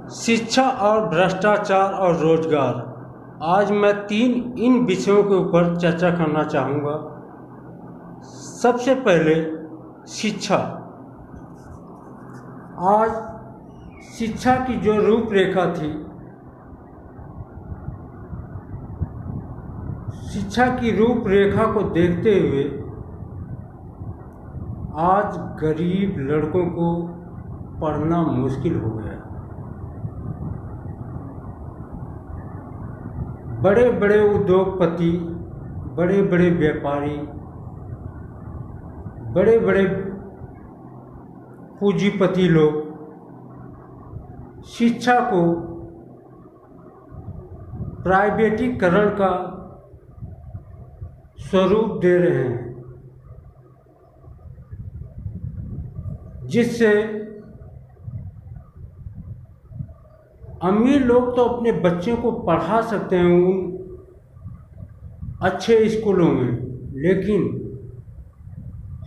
शिक्षा और भ्रष्टाचार और रोजगार। आज मैं इन विषयों के ऊपर चर्चा करना चाहूँगा। सबसे पहले शिक्षा। आज शिक्षा की जो रूपरेखा थी, शिक्षा की रूपरेखा को देखते हुए आज गरीब लड़कों को पढ़ना मुश्किल हो गया। बड़े बड़े उद्योगपति, बड़े बड़े व्यापारी, बड़े बड़े पूंजीपति लोग शिक्षा को प्राइवेटीकरण का स्वरूप दे रहे हैं, जिससे अमीर लोग तो अपने बच्चों को पढ़ा सकते हैं उन अच्छे स्कूलों में, लेकिन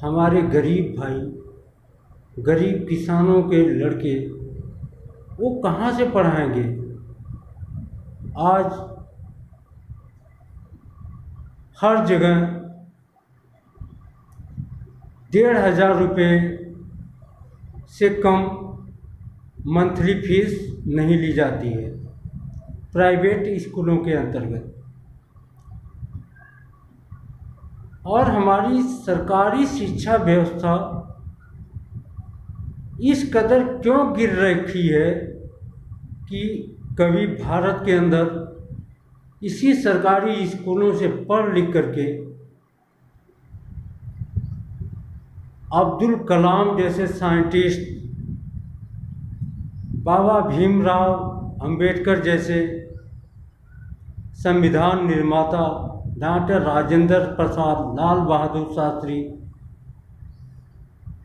हमारे गरीब भाई, गरीब किसानों के लड़के वो कहाँ से पढ़ाएंगे। आज हर जगह 1,500 रुपये से कम मंथली फीस नहीं ली जाती है प्राइवेट स्कूलों के अंतर्गत। और हमारी सरकारी शिक्षा व्यवस्था इस कदर क्यों गिर रखी है कि कभी भारत के अंदर इसी सरकारी स्कूलों से पढ़ लिख करके अब्दुल कलाम जैसे साइंटिस्ट, बाबा भीमराव अंबेडकर जैसे संविधान निर्माता, डॉक्टर राजेंद्र प्रसाद, लाल बहादुर शास्त्री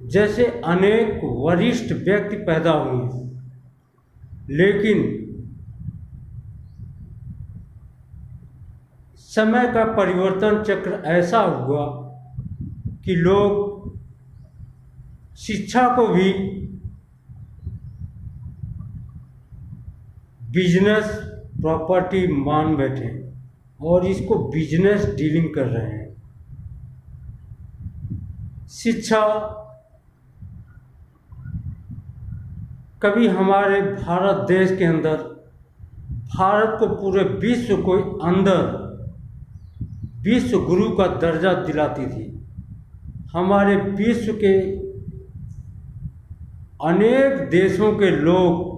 जैसे अनेक वरिष्ठ व्यक्ति पैदा हुए, लेकिन समय का परिवर्तन चक्र ऐसा हुआ कि लोग शिक्षा को भी बिजनेस प्रॉपर्टी मान बैठे और इसको बिजनेस डीलिंग कर रहे हैं। शिक्षा कभी हमारे भारत देश के अंदर भारत को पूरे विश्व को अंदर विश्व गुरु का दर्जा दिलाती थी। हमारे विश्व के अनेक देशों के लोग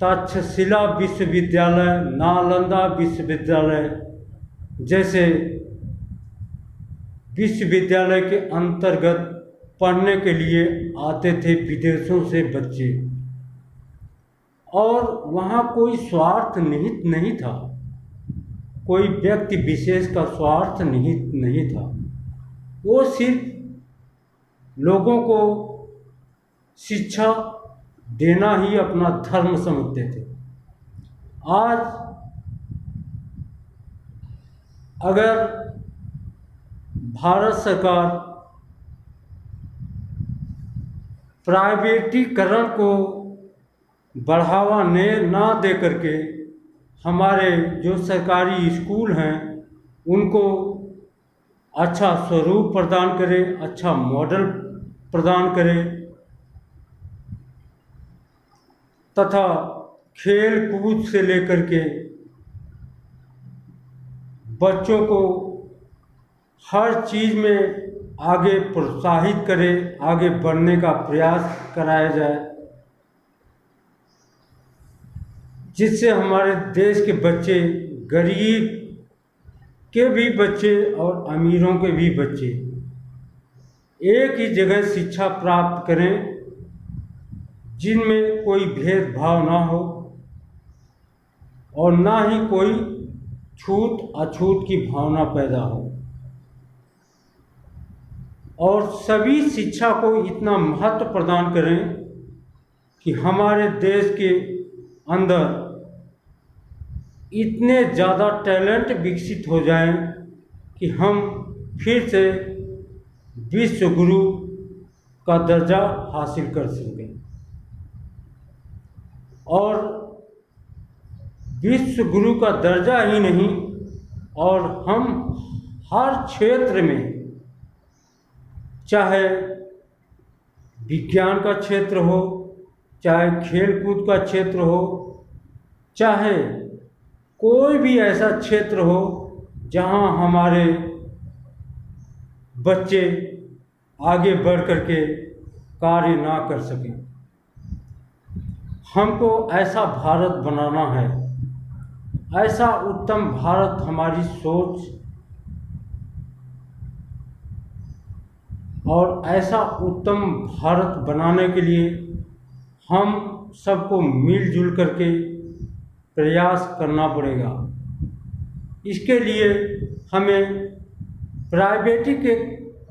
तक्षशिला विश्वविद्यालय, नालंदा विश्वविद्यालय जैसे विश्वविद्यालय के अंतर्गत पढ़ने के लिए आते थे विदेशों से बच्चे, और वहाँ कोई स्वार्थ निहित नहीं था, कोई व्यक्ति विशेष का स्वार्थ निहित नहीं था। वो सिर्फ लोगों को शिक्षा देना ही अपना धर्म समझते थे। आज अगर भारत सरकार प्राइवेटीकरण को बढ़ावा ना दे करके हमारे जो सरकारी स्कूल हैं उनको अच्छा स्वरूप प्रदान करे, अच्छा मॉडल प्रदान करे तथा खेल कूद से लेकर के बच्चों को हर चीज़ में आगे प्रोत्साहित करे, आगे बढ़ने का प्रयास कराया जाए, जिससे हमारे देश के बच्चे, गरीब के भी बच्चे और अमीरों के भी बच्चे एक ही जगह शिक्षा प्राप्त करें, जिनमें कोई भेदभाव ना हो और ना ही कोई छूत अछूत की भावना पैदा हो, और सभी शिक्षा को इतना महत्व प्रदान करें कि हमारे देश के अंदर इतने ज़्यादा टैलेंट विकसित हो जाएं कि हम फिर से विश्व गुरु का दर्जा हासिल कर सकें। और विश्व गुरु का दर्जा ही नहीं, और हम हर क्षेत्र में, चाहे विज्ञान का क्षेत्र हो, चाहे खेलकूद का क्षेत्र हो, चाहे कोई भी ऐसा क्षेत्र हो जहां हमारे बच्चे आगे बढ़ कर के कार्य ना कर सकें। हमको ऐसा भारत बनाना है, ऐसा उत्तम भारत हमारी सोच और ऐसा उत्तम भारत बनाने के लिए हम सबको मिलजुल करके प्रयास करना पड़ेगा। इसके लिए हमें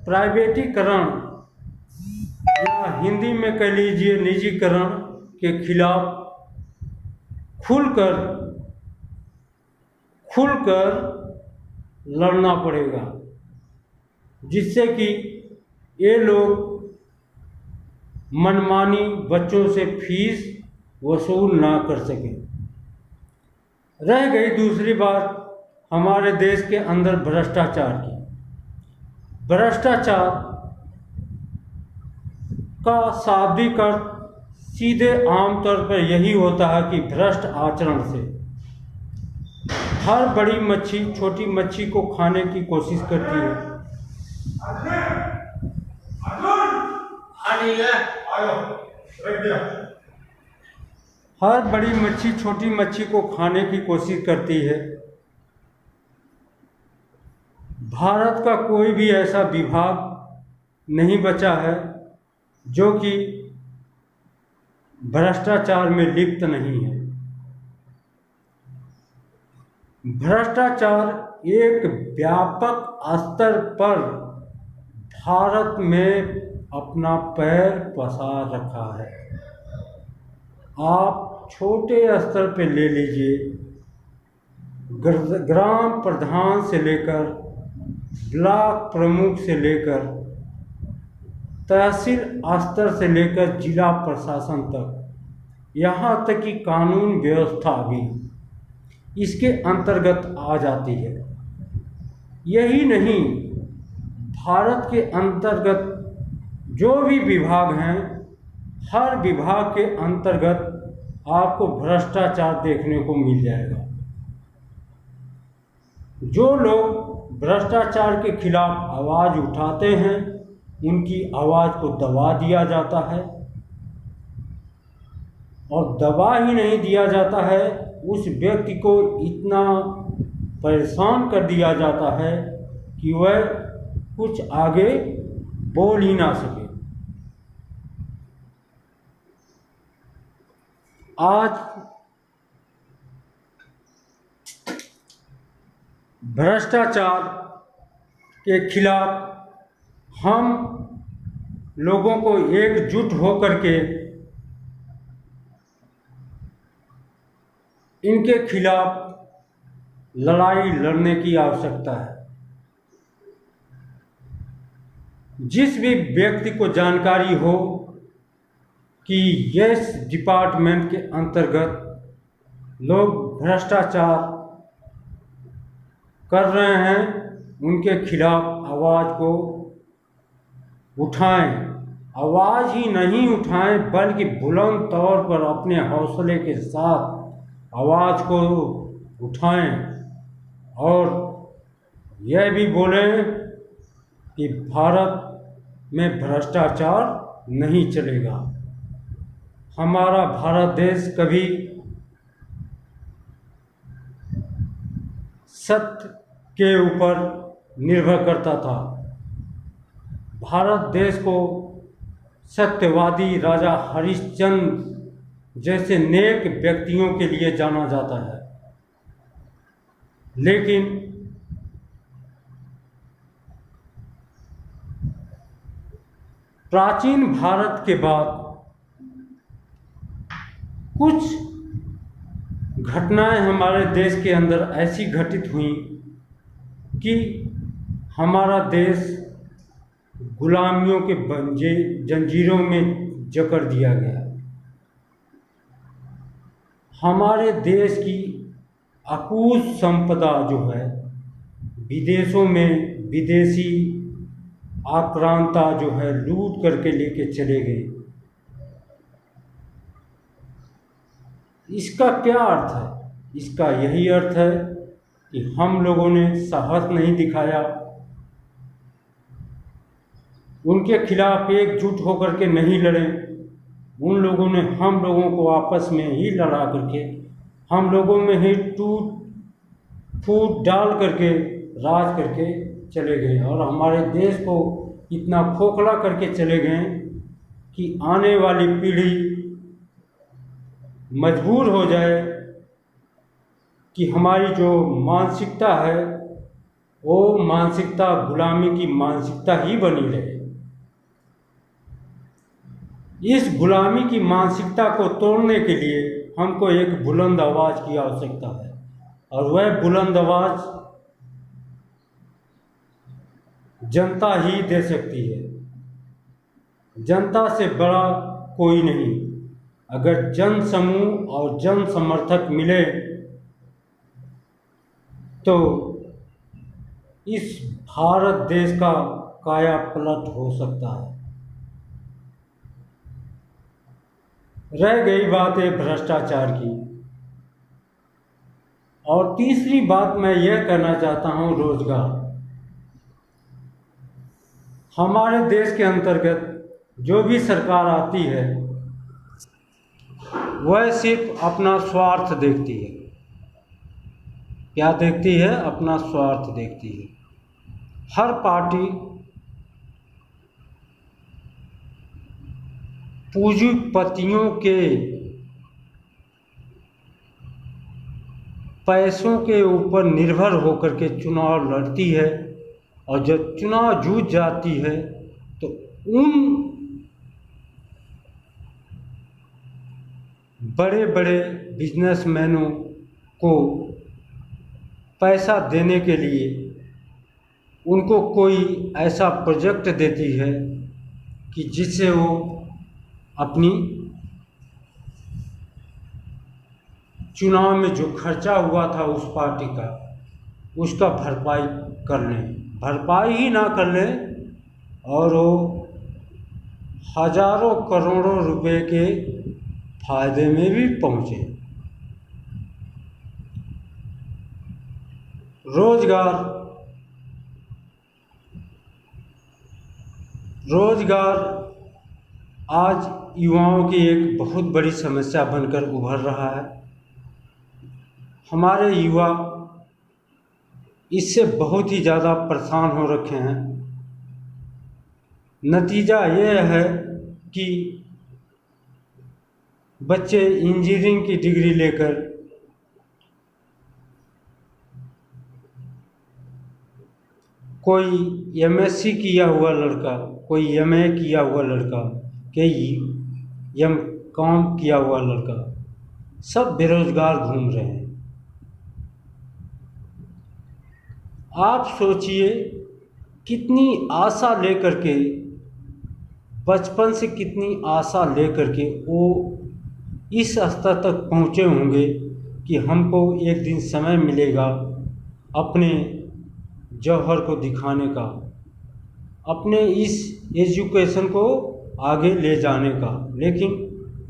प्राइवेटीकरण या हिंदी में कह लीजिए निजीकरण के खिलाफ खुलकर लड़ना पड़ेगा, जिससे कि ये लोग मनमानी बच्चों से फीस वसूल ना कर सकें। रह गई दूसरी बात हमारे देश के अंदर भ्रष्टाचार की। भ्रष्टाचार का शाब्दिक अर्थ सीधे आमतौर पर यही होता है कि भ्रष्ट आचरण से हर बड़ी मच्छी छोटी मच्छी को खाने की कोशिश करती है। हर बड़ी मच्छी छोटी मच्छी को खाने की कोशिश करती है। भारत का कोई भी ऐसा विभाग नहीं बचा है जो कि भ्रष्टाचार में लिप्त नहीं है। भ्रष्टाचार एक व्यापक स्तर पर भारत में अपना पैर पसार रखा है। आप छोटे स्तर पे ले लीजिए, ग्राम प्रधान से लेकर ब्लॉक प्रमुख से लेकर तहसील स्तर से लेकर जिला प्रशासन तक, यहाँ तक कि कानून व्यवस्था भी इसके अंतर्गत आ जाती है। यही नहीं, भारत के अंतर्गत जो भी विभाग हैं, हर विभाग के अंतर्गत आपको भ्रष्टाचार देखने को मिल जाएगा। जो लोग भ्रष्टाचार के खिलाफ आवाज़ उठाते हैं, उनकी आवाज़ को दबा दिया जाता है, और दबा ही नहीं दिया जाता है, उस व्यक्ति को इतना परेशान कर दिया जाता है कि वह कुछ आगे बोल ही ना सके। आज भ्रष्टाचार के खिलाफ हम लोगों को एकजुट होकर के इनके खिलाफ लड़ाई लड़ने की आवश्यकता है। जिस भी व्यक्ति को जानकारी हो कि यस डिपार्टमेंट के अंतर्गत लोग भ्रष्टाचार कर रहे हैं, उनके खिलाफ आवाज़ को उठाएं। आवाज़ ही नहीं उठाएं, बल्कि बुलंद तौर पर अपने हौसले के साथ आवाज़ को उठाएं और यह भी बोलें कि भारत में भ्रष्टाचार नहीं चलेगा। हमारा भारत देश कभी सत्य के ऊपर निर्भर करता था। भारत देश को सत्यवादी राजा हरिश्चंद्र जैसे नेक व्यक्तियों के लिए जाना जाता है, लेकिन प्राचीन भारत के बाद कुछ घटनाएं हमारे देश के अंदर ऐसी घटित हुई कि हमारा देश गुलामियों के जंजीरों में जकड़ दिया गया। हमारे देश की अकूत संपदा जो है विदेशों में विदेशी आक्रांता जो है लूट करके लेके चले गए। इसका क्या अर्थ है? इसका यही अर्थ है कि हम लोगों ने साहस नहीं दिखाया, उनके खिलाफ एकजुट होकर के नहीं लड़े। उन लोगों ने हम लोगों को आपस में ही लड़ा करके, हम लोगों में ही टूट फूट डाल करके राज करके चले गए और हमारे देश को इतना खोखला करके चले गए कि आने वाली पीढ़ी मजबूर हो जाए कि हमारी जो मानसिकता है वो मानसिकता गुलामी की मानसिकता ही बनी रहे। इस गुलामी की मानसिकता को तोड़ने के लिए हमको एक बुलंद आवाज़ की आवश्यकता है और वह बुलंद आवाज़ जनता ही दे सकती है। जनता से बड़ा कोई नहीं। अगर जन समूह और जन समर्थक मिले तो इस भारत देश का काया पलट हो सकता है। रह गई बात है भ्रष्टाचार की। और तीसरी बात मैं यह कहना चाहता हूँ रोजगार। हमारे देश के अंतर्गत जो भी सरकार आती है वह सिर्फ अपना स्वार्थ देखती है। क्या देखती है? अपना स्वार्थ देखती है। हर पार्टी पूंजीपतियों के पैसों के ऊपर निर्भर होकर के चुनाव लड़ती है और जब चुनाव जूझ जाती है तो उन बड़े बड़े बिजनेसमैनों को पैसा देने के लिए उनको कोई ऐसा प्रोजेक्ट देती है कि जिससे वो अपनी चुनाव में जो खर्चा हुआ था उस पार्टी का उसका भरपाई कर लें, भरपाई ही ना कर लें और वो हजारों करोड़ों रुपए के फायदे में भी पहुंचे। रोजगार आज युवाओं की एक बहुत बड़ी समस्या बनकर उभर रहा है। हमारे युवा इससे बहुत ही ज़्यादा परेशान हो रखे हैं। नतीजा यह है कि बच्चे इंजीनियरिंग की डिग्री लेकर कोई एमएससी किया हुआ लड़का, कोई एमए किया हुआ लड़का, कोई एमकॉम किया हुआ लड़का, सब बेरोजगार घूम रहे हैं। आप सोचिए कितनी आशा लेकर के, बचपन से कितनी आशा लेकर के वो इस स्तर तक पहुँचे होंगे कि हमको एक दिन समय मिलेगा अपने जौहर को दिखाने का, अपने इस एजुकेशन को आगे ले जाने का। लेकिन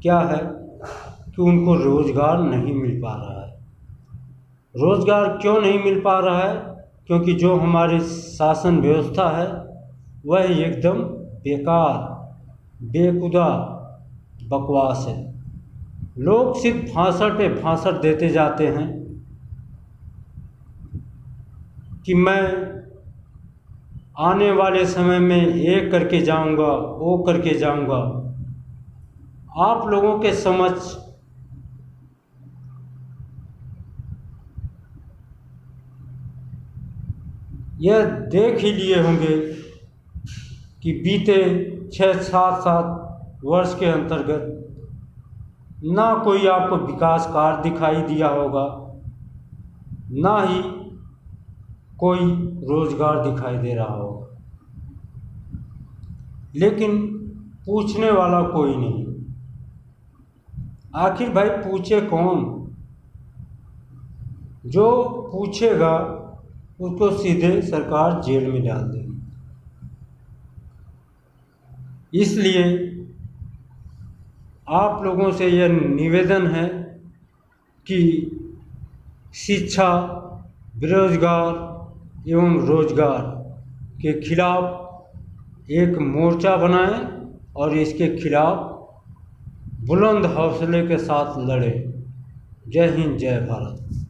क्या है कि उनको रोज़गार नहीं मिल पा रहा है। रोज़गार क्यों नहीं मिल पा रहा है? क्योंकि जो हमारी शासन व्यवस्था है वह एकदम बेकार, बेकुदा बकवास है। लोग सिर्फ भाषण पे भाषण देते जाते हैं कि मैं आने वाले समय में ये करके जाऊंगा, वो करके जाऊंगा। आप लोगों के समझ यह देख ही लिए होंगे कि बीते 6-7 वर्ष के अंतर्गत ना कोई आपको विकास कार्य दिखाई दिया होगा, ना ही कोई रोजगार दिखाई दे रहा होगा, लेकिन पूछने वाला कोई नहीं। आखिर भाई पूछे कौन? जो पूछेगा उसको सीधे सरकार जेल में डाल देगी। इसलिए आप लोगों से यह निवेदन है कि शिक्षा, बेरोजगार एवं रोजगार के खिलाफ एक मोर्चा बनाएं और इसके खिलाफ बुलंद हौसले के साथ लड़ें। जय हिंद, जय भारत।